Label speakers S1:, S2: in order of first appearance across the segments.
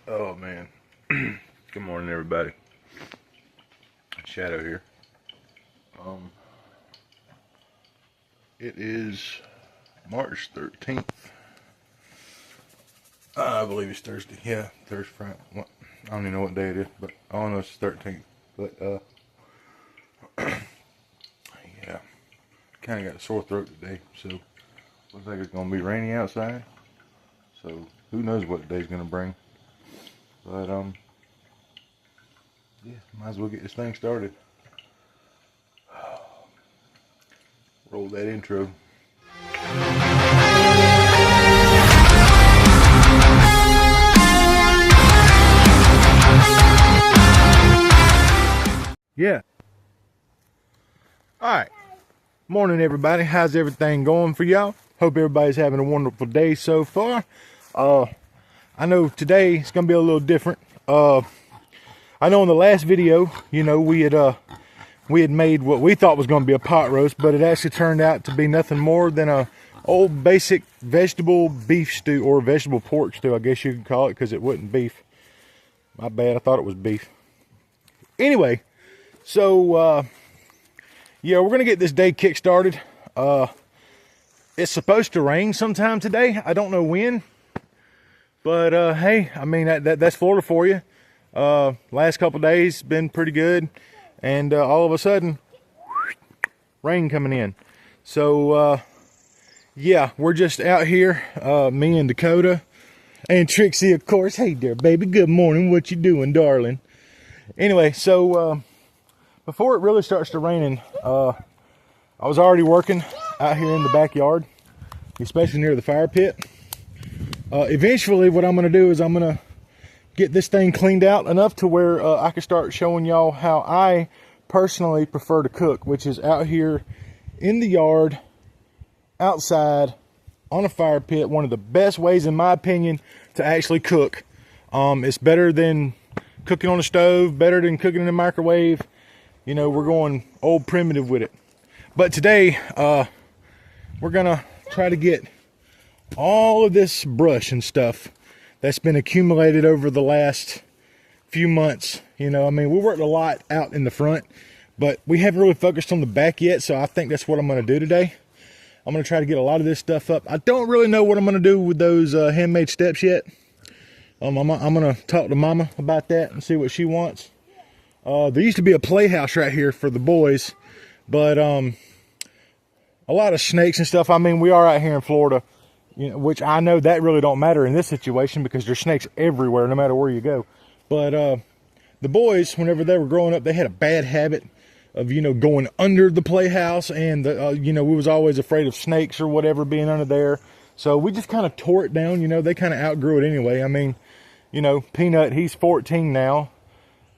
S1: Oh man. Good morning everybody. Shadow here. It is March 13th. I believe it's Thursday. Yeah, Thursday, Friday. I don't even know what day it is, but I don't know it's the 13th. But yeah, kind of got a sore throat today, so looks like it's gonna be rainy outside. So who knows what the day's gonna bring. But yeah, might as well get this thing started. Roll that intro. Yeah. All right. Morning, everybody. How's everything going for y'all? Hope everybody's having a wonderful day so far. I know today it's gonna be a little different. I know in the last video, you know, we had made what we thought was going to be a pot roast, but it actually turned out to be nothing more than a old basic vegetable beef stew, or vegetable pork stew, I guess you could call it, because it wasn't beef. My bad, I thought it was beef. Anyway, so yeah, we're gonna get this day kick started. It's supposed to rain sometime today. I don't know when, but hey, I mean that's Florida for you. Last couple days been pretty good, and all of a sudden rain coming in. So yeah, we're just out here, me and Dakota and Trixie, of course. Hey there, baby, good morning. What you doing, darling? Anyway, so before it really starts to raining, I was already working out here in the backyard, especially near the fire pit. Eventually what I'm going to do is I'm going to get this thing cleaned out enough to where I can start showing y'all how I personally prefer to cook, which is out here in the yard, outside, on a fire pit. One of the best ways, in my opinion, to actually cook. It's better than cooking on a stove, better than cooking in a microwave. You know, we're going old primitive with it. But today, we're gonna try to get all of this brush and stuff that's been accumulated over the last few months. You know, I mean, we worked a lot out in the front, but we haven't really focused on the back yet, so I think that's what I'm gonna do today. I'm gonna try to get a lot of this stuff up. I don't really know what I'm gonna do with those handmade steps yet. I'm gonna talk to Mama about that and see what she wants. There used to be a playhouse right here for the boys, but a lot of snakes and stuff. I mean, we are out here in Florida, you know, which I know that really don't matter in this situation because there's snakes everywhere, no matter where you go. But the boys, whenever they were growing up, they had a bad habit of, you know, going under the playhouse, and you know, we was always afraid of snakes or whatever being under there. So we just kind of tore it down. You know, they kind of outgrew it anyway. I mean, you know, Peanut, he's 14 now.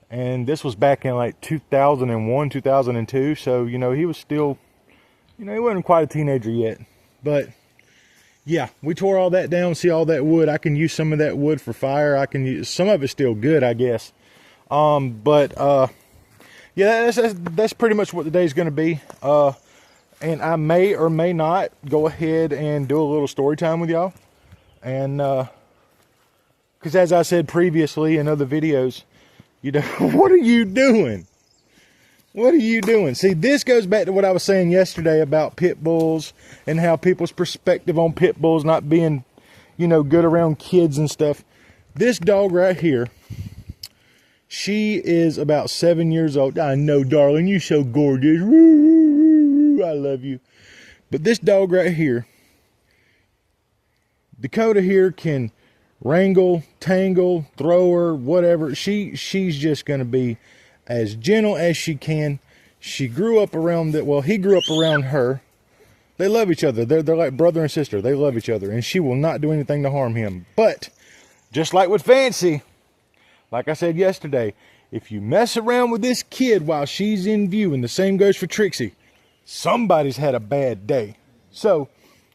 S1: And this was back in like 2001, 2002. So, you know, he was still, you know, he wasn't quite a teenager yet. But yeah, we tore all that down. See all that wood? I can use some of that wood for fire. I can use some of it's still good, I guess. Yeah, that's pretty much what the day's going to be. And I may or may not go ahead and do a little story time with y'all. And because as I said previously in other videos, you know, what are you doing? What are you doing? See, this goes back to what I was saying yesterday about pit bulls and how people's perspective on pit bulls not being, you know, good around kids and stuff. This dog right here, she is about 7 years old. I know, darling, you're so gorgeous. I love you. But this dog right here, Dakota here can wrangle, tangle, throw her, whatever. She's just going to be as gentle as she can. She grew up around that. Well, he grew up around her. They love each other. They're like brother and sister. They love each other, and she will not do anything to harm him. But just like with Fancy, like I said yesterday, if you mess around with this kid while she's in view, and the same goes for Trixie, somebody's had a bad day. So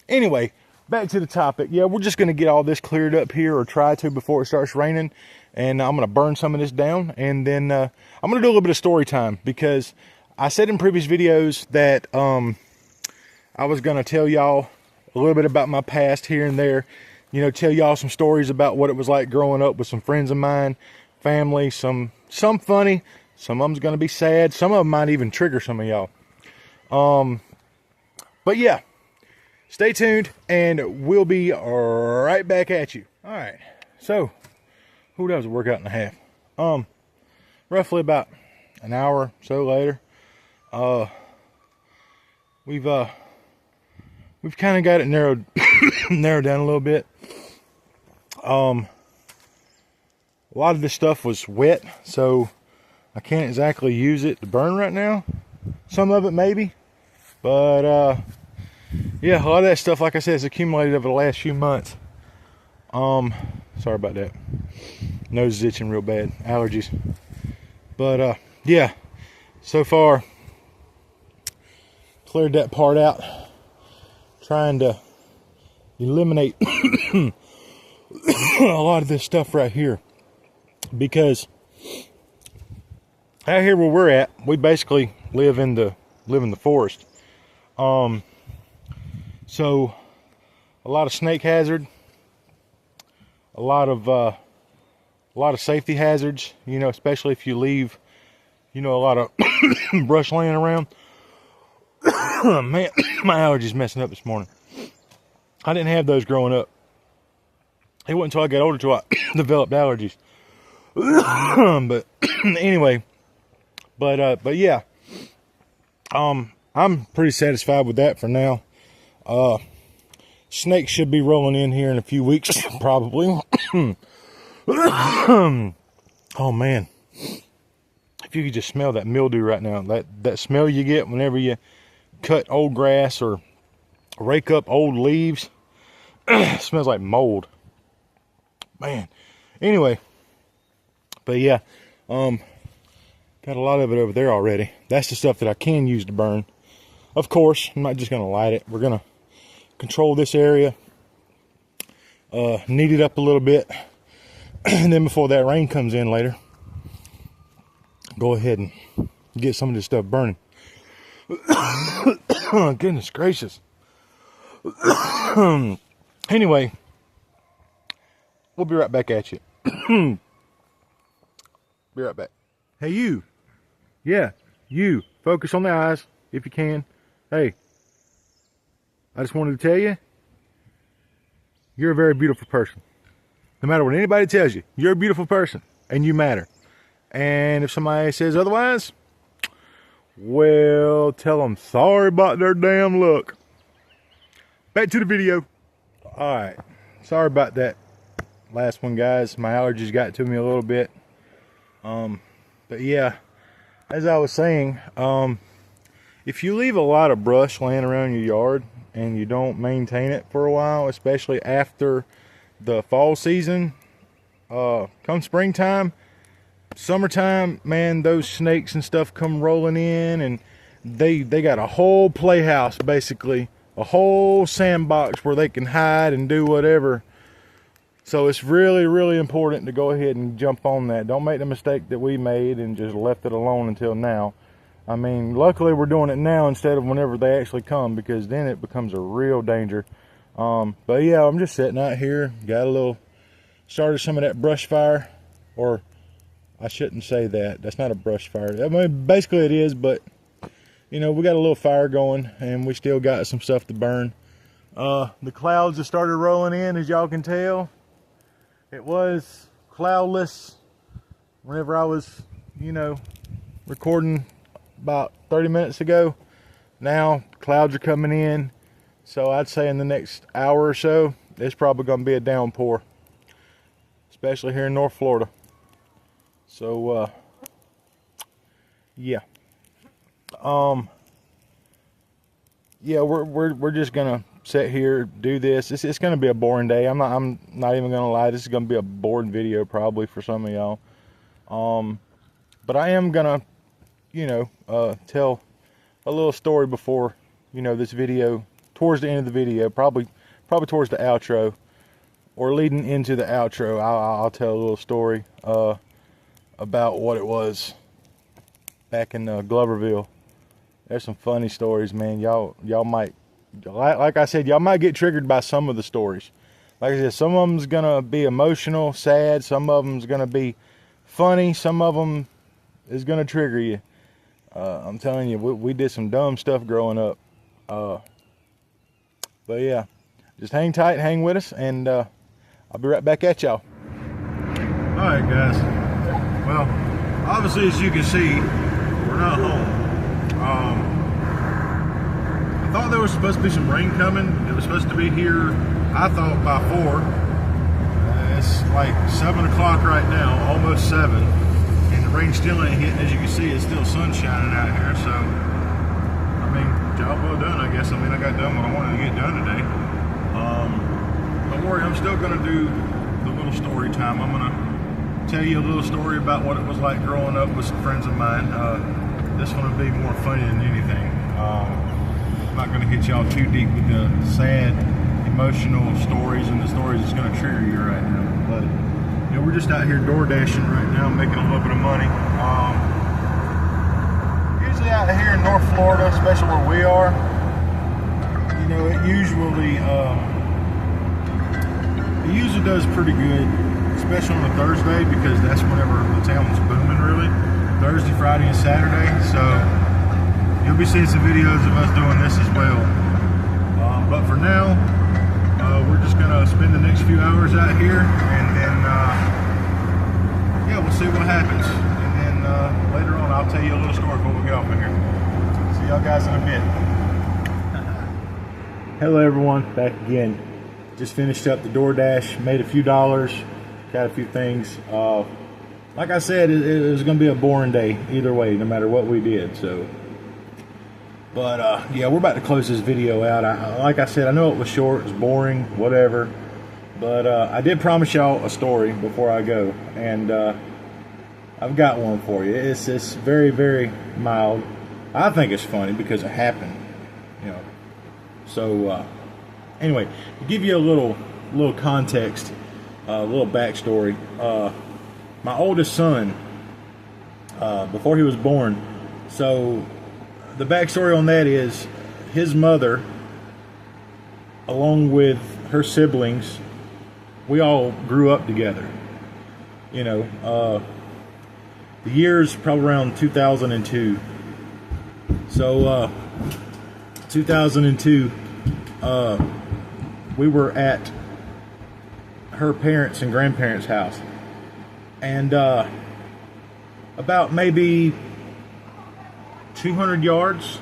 S1: anyway, back to the topic. Yeah, we're just going to get all this cleared up here, or try to, before it starts raining. And I'm going to burn some of this down. And then I'm going to do a little bit of story time, because I said in previous videos that I was going to tell y'all a little bit about my past here and there. you know, tell y'all some stories about what it was like growing up with some friends of mine, family, some funny, some of them's gonna be sad, some of them might even trigger some of y'all. But yeah, stay tuned and we'll be right back at you. All right, so that was a workout and a half. Roughly about an hour or so later, we've kind of got it narrowed down a little bit. A lot of this stuff was wet, so I can't exactly use it to burn right now. Some of it maybe, but yeah, a lot of that stuff, like I said, has accumulated over the last few months. Sorry about that. Nose is itching real bad. Allergies. But yeah, so far cleared that part out, trying to eliminate a lot of this stuff right here, because out here where we're at, we basically live in the forest. So a lot of snake hazard, a lot of safety hazards, you know, especially if you leave, you know, a lot of brush laying around. Man, my allergies messing up this morning. I didn't have those growing up. It wasn't until I got older until I developed allergies. But anyway, but yeah, I'm pretty satisfied with that for now. Snakes should be rolling in here in a few weeks, probably. Oh man, if you could just smell that mildew right now, that smell you get whenever you cut old grass or rake up old leaves. It smells like mold, man. Anyway, but yeah, got a lot of it over there already. That's the stuff that I can use to burn. Of course, I'm not just gonna light it. We're gonna control this area, knead it up a little bit, and then before that rain comes in later, go ahead and get some of this stuff burning. Oh, goodness gracious. Anyway, we'll be right back at you. Be right back. Hey, you. Yeah, you. Focus on the eyes if you can. Hey, I just wanted to tell you, you're a very beautiful person. No matter what anybody tells you, you're a beautiful person and you matter. And if somebody says otherwise, well, tell them sorry about their damn luck. Back to the video. All right, sorry about that last one, guys. My allergies got to me a little bit. But yeah, as I was saying, if you leave a lot of brush laying around your yard and you don't maintain it for a while, especially after the fall season, come springtime, summertime, man, those snakes and stuff come rolling in, and they got a whole playhouse, basically a whole sandbox where they can hide and do whatever. So it's really, really important to go ahead and jump on that. Don't make the mistake that we made and just left it alone until now. I mean, luckily we're doing it now instead of whenever they actually come, because then it becomes a real danger. But yeah, I'm just sitting out here, started some of that brush fire, or I shouldn't say that. That's not a brush fire. I mean, basically it is, but you know, we got a little fire going and we still got some stuff to burn. The clouds have started rolling in, as y'all can tell. It was cloudless whenever I was, you know, recording about 30 minutes ago. Now clouds are coming in, so I'd say in the next hour or so it's probably going to be a downpour, especially here in North Florida. So yeah, yeah, we're just gonna sit here, do this. It's gonna be a boring day. I'm not even gonna lie, this is gonna be a boring video probably for some of y'all. But I am gonna, you know, tell a little story before, you know, this video, towards the end of the video, probably towards the outro, or leading into the outro. I'll tell a little story about what it was back in Gloverville. There's some funny stories, man. Y'all might, like I said, y'all might get triggered by some of the stories. like I said, some of them's gonna be emotional, sad. Some of them's gonna be funny. Some of them is gonna trigger you. I'm telling you, we did some dumb stuff growing up. But yeah, just hang tight, hang with us, and I'll be right back at y'all. All right, guys. Well, obviously, as you can see, we're not home. I thought there was supposed to be some rain coming. It was supposed to be here, I thought, by 4. It's like 7 o'clock right now, almost 7. And the rain still ain't hitting. As you can see, it's still sun shining out here. So, I mean, job well done, I guess. I mean, I got done what I wanted to get done today. Don't worry, I'm still going to do the little story time. I'm going to tell you a little story about what it was like growing up with some friends of mine. This one will be more funny than anything. I'm not going to hit y'all too deep with the sad, emotional stories and the stories that's going to trigger you right now. But you know, we're just out here door dashing right now, making a little bit of money. Usually out here in North Florida, especially where we are, you know, it usually does pretty good, especially on a Thursday, because that's whenever the town's booming really. Thursday, Friday, and Saturday. So you'll be seeing some videos of us doing this as well. But for now, we're just gonna spend the next few hours out here, and then yeah, we'll see what happens. And then later on, I'll tell you a little story before we get off of here. See y'all guys in a bit. Hello everyone, back again. Just finished up the DoorDash, made a few dollars, got a few things. Like I said, it was going to be a boring day either way, no matter what we did. So, but yeah, we're about to close this video out. Like I said, I know it was short, it was boring, whatever. But I did promise y'all a story before I go, and I've got one for you. It's very, very mild. I think it's funny because it happened, you know. So anyway, to give you a little context, a little backstory. My oldest son, before he was born, so the backstory on that is his mother, along with her siblings, we all grew up together. You know, the year's probably around 2002. So 2002, we were at her parents' and grandparents' house. And about maybe 200 yards,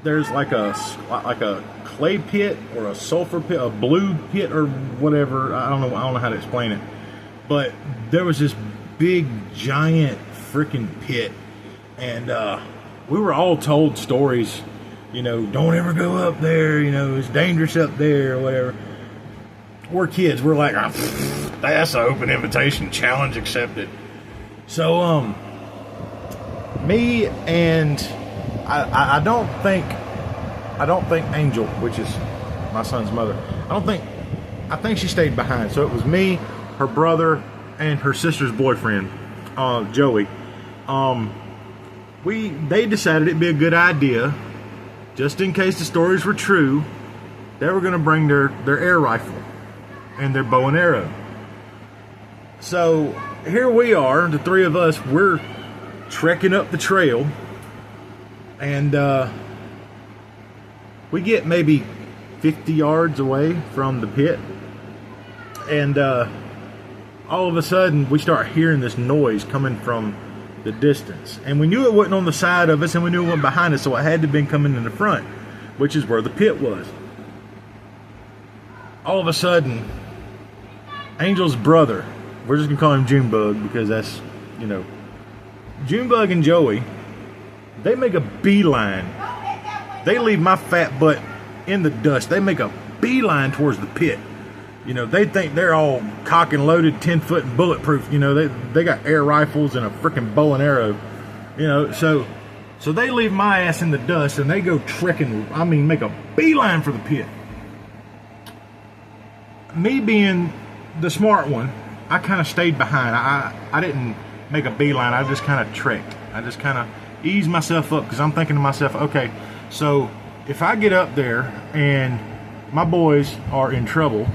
S1: there's like a clay pit or a sulfur pit, a blue pit or whatever. I don't know how to explain it. But there was this big, giant freaking pit, and we were all told stories. You know, don't ever go up there. You know, it's dangerous up there or whatever. We're kids. We're like, that's an open invitation, challenge accepted. So, me and I don't think Angel, which is my son's mother, I think she stayed behind. So it was me, her brother, and her sister's boyfriend, Joey. They decided it'd be a good idea, just in case the stories were true, they were going to bring their air rifle and their bow and arrow. So here we are, the three of us, we're trekking up the trail, and we get maybe 50 yards away from the pit, and all of a sudden we start hearing this noise coming from the distance, and we knew it wasn't on the side of us, and we knew it wasn't behind us, so it had to have been coming in the front, which is where the pit was. All of a sudden, Angel's brother, we're just gonna call him Junebug because that's, you know, Junebug and Joey, they make a beeline. They leave my fat butt in the dust. They make a beeline towards the pit. You know, they think they're all cock and loaded, 10-foot and bulletproof. You know, they got air rifles and a freaking bow and arrow. You know, so they leave my ass in the dust and they go trekking. I mean, make a beeline for the pit. Me being the smart one, I kind of stayed behind. I didn't make a beeline. I just kind of trekked. I just kind of eased myself up because I'm thinking to myself, okay, so if I get up there and my boys are in trouble.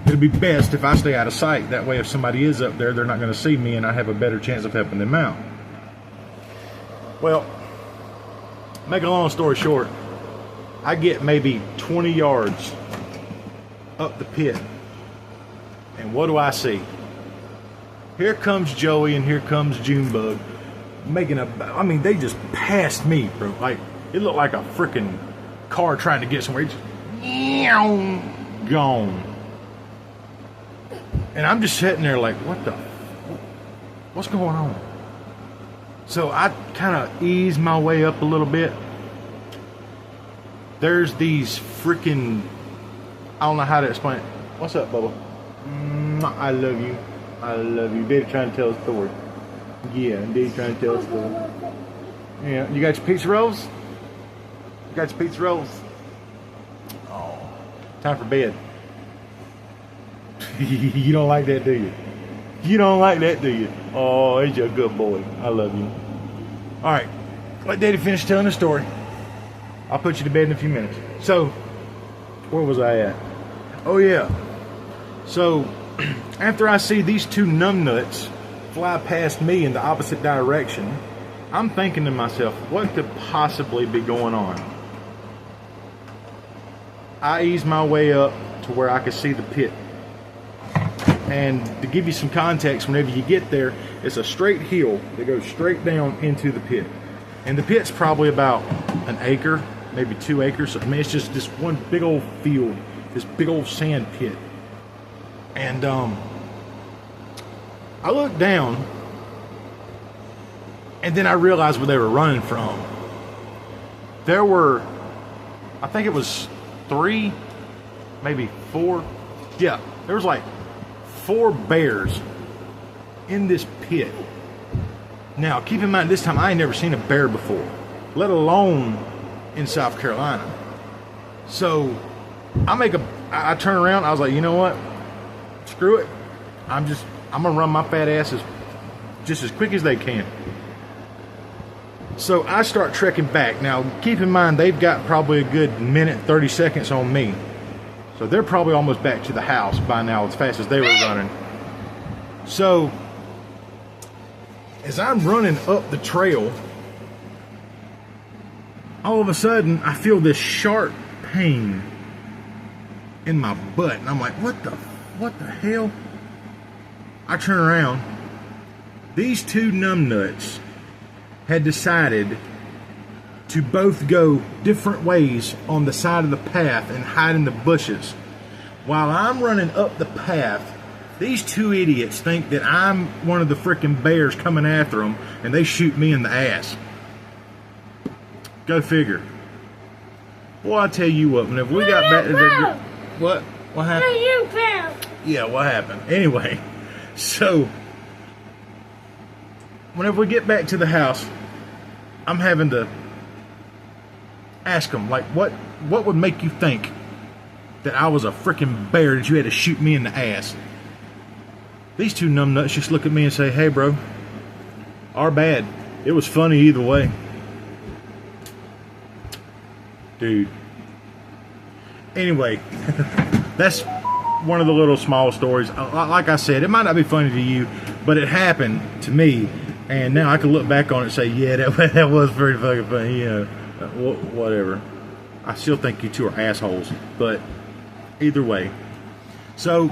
S1: It'll be best if I stay out of sight. That way if somebody is up there, they're not going to see me and I have a better chance of helping them out. Well, make a long story short, I get maybe 20 yards up the pit. And what do I see? Here comes Joey and here comes Junebug making I mean, they just passed me, bro. Like, it looked like a freaking car trying to get somewhere. It just, gone. And I'm just sitting there like, what's going on? So I kind of ease my way up a little bit. There's these freaking, I don't know how to explain it. What's up, Bubba? I love you. I love you. Baby trying to tell a story. Yeah, indeed trying to tell a story. Yeah, you got your pizza rolls? You got your pizza rolls? Oh, time for bed. You don't like that, do you? You don't like that, do you? Oh, he's a good boy. I love you. All right, let Daddy finish telling the story. I'll put you to bed in a few minutes. So, where was I at? Oh, yeah. So, after I see these two numbnuts fly past me in the opposite direction, I'm thinking to myself, what could possibly be going on? I ease my way up to where I could see the pit. And to give you some context, whenever you get there, it's a straight hill that goes straight down into the pit. And the pit's probably about an acre, maybe 2 acres. I mean, it's just this one big old field, this big old sand pit. And I looked down, and then I realized where they were running from. There were, I think it was 3, maybe 4. Yeah, there was like 4 bears in this pit. Now, keep in mind, this time I ain't never seen a bear before, let alone in South Carolina. So I turn around, I was like, you know what? Screw it. I'm gonna run my fat asses just as quick as they can. So I start trekking back. Now, keep in mind, they've got probably a good minute, 30 seconds on me. So they're probably almost back to the house by now as fast as they were running. So, as I'm running up the trail, all of a sudden, I feel this sharp pain in my butt. And I'm like, what the hell? I turn around. These two numbnuts had decided to both go different ways on the side of the path and hide in the bushes. While I'm running up the path, these two idiots think that I'm one of the freaking bears coming after them, and they shoot me in the ass. Go figure. Well, I tell you what, whenever we got back to the... What? What happened? Yeah, what happened? Anyway, so whenever we get back to the house, I'm having to ask them, like, what would make you think that I was a freaking bear that you had to shoot me in the ass? These two numbnuts just look at me and say, hey, bro, our bad. It was funny either way. Dude. Anyway, that's one of the little small stories. Like I said, it might not be funny to you, but it happened to me. And now I can look back on it and say, yeah, that was pretty fucking funny. You know, whatever. I still think you two are assholes. But either way. So,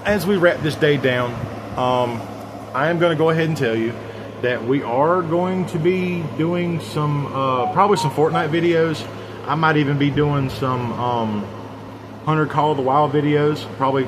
S1: as we wrap this day down, I am going to go ahead and tell you that we are going to be doing some, probably some Fortnite videos. I might even be doing some Hunter Call of the Wild videos. Probably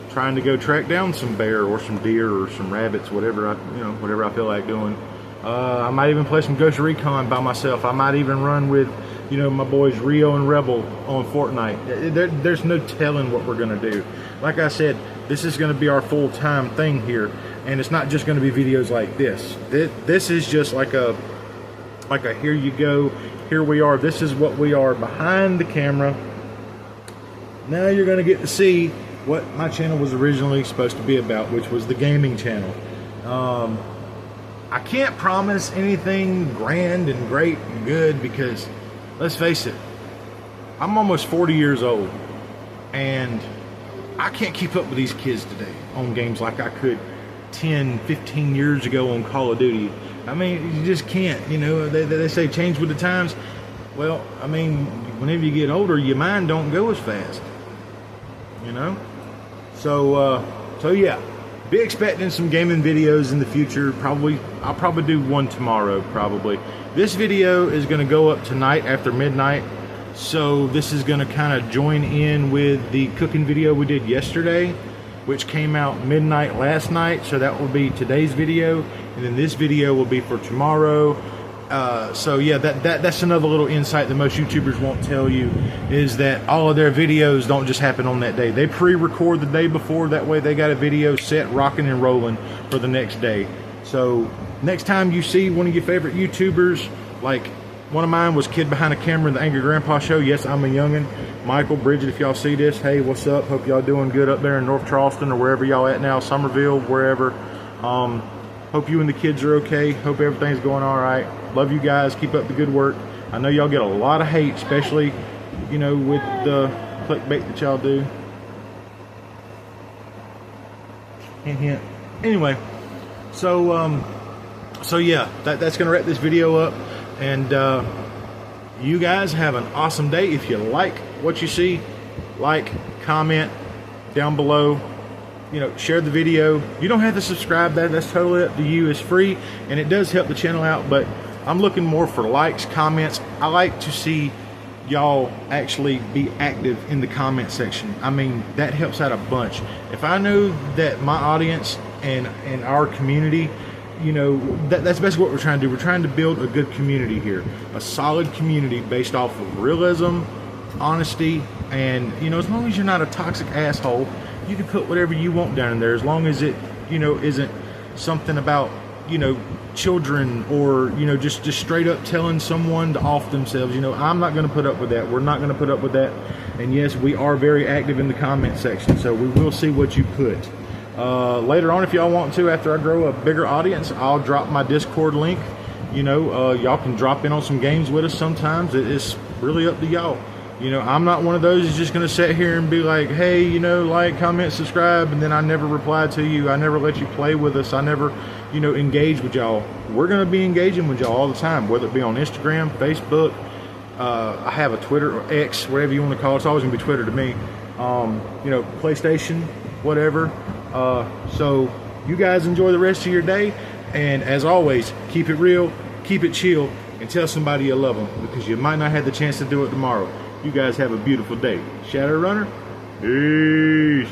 S1: trying to go track down some bear or some deer or some rabbits, whatever I feel like doing. I might even play some Ghost Recon by myself. I might even run with, my boys Rio and Rebel on Fortnite. There's no telling what we're going to do. Like I said, this is going to be our full-time thing here, and it's not just going to be videos like this. This is just like a here you go, here we are. This is what we are behind the camera. Now you're going to get to see what my channel was originally supposed to be about, which was the gaming channel. I can't promise anything grand and great and good because, let's face it, I'm almost 40 years old. and I can't keep up with these kids today on games like I could 10, 15 years ago on Call of Duty. I mean, you just can't, you know, they say change with the times. Well, I mean, whenever you get older, your mind don't go as fast, you know? So yeah, be expecting some gaming videos in the future. I'll probably do one tomorrow, probably. This video is gonna go up tonight after midnight. So this is gonna kind of join in with the cooking video we did yesterday, which came out midnight last night. So that will be today's video. And then this video will be for tomorrow. So yeah, that's another little insight that most YouTubers won't tell you, is that all of their videos don't just happen on that day. They pre-record the day before, that way they got a video set, rocking and rolling for the next day. So next time you see one of your favorite YouTubers, like one of mine was Kid Behind the Camera in the Angry Grandpa Show. Yes, I'm a youngin'. Michael, Bridget, if y'all see this, hey, what's up? Hope y'all doing good up there in North Charleston or wherever y'all at now, Somerville, wherever. Hope you and the kids are okay. Hope everything's going all right. Love you guys. Keep up the good work. I know y'all get a lot of hate, especially, you know, with the clickbait that y'all do. Hint, hint. Anyway, so yeah, that's gonna wrap this video up. And you guys have an awesome day. If you like what you see, like, comment down below. You know, share the video. You don't have to subscribe. That's totally up to you. It's free, and it does help the channel out, but I'm looking more for likes, comments. I like to see y'all actually be active in the comment section. I mean, that helps out a bunch. If I know that my audience and our community, you know, that's basically what we're trying to do. We're trying to build a good community here, a solid community based off of realism, honesty, and, you know, as long as you're not a toxic asshole, you can put whatever you want down in there, as long as it, you know, isn't something about, you know, children, or, you know, just straight up telling someone to off themselves. You know, I'm not going to put up with that. We're not going to put up with that. And yes, we are very active in the comment section, so we will see what you put. Later on, if y'all want to, after I grow a bigger audience, I'll drop my Discord link. You know, y'all can drop in on some games with us sometimes. It's really up to y'all. You know, I'm not one of those who's just going to sit here and be like, hey, you know, like, comment, subscribe, and then I never reply to you. I never let you play with us. I never, you know, engage with y'all. We're going to be engaging with y'all all the time, whether it be on Instagram, Facebook. I have a Twitter, or X, whatever you want to call it. It's always going to be Twitter to me. You know, PlayStation, whatever. So you guys enjoy the rest of your day. And as always, keep it real, keep it chill, and tell somebody you love them, because you might not have the chance to do it tomorrow. You guys have a beautiful day. Shadowrunner, peace.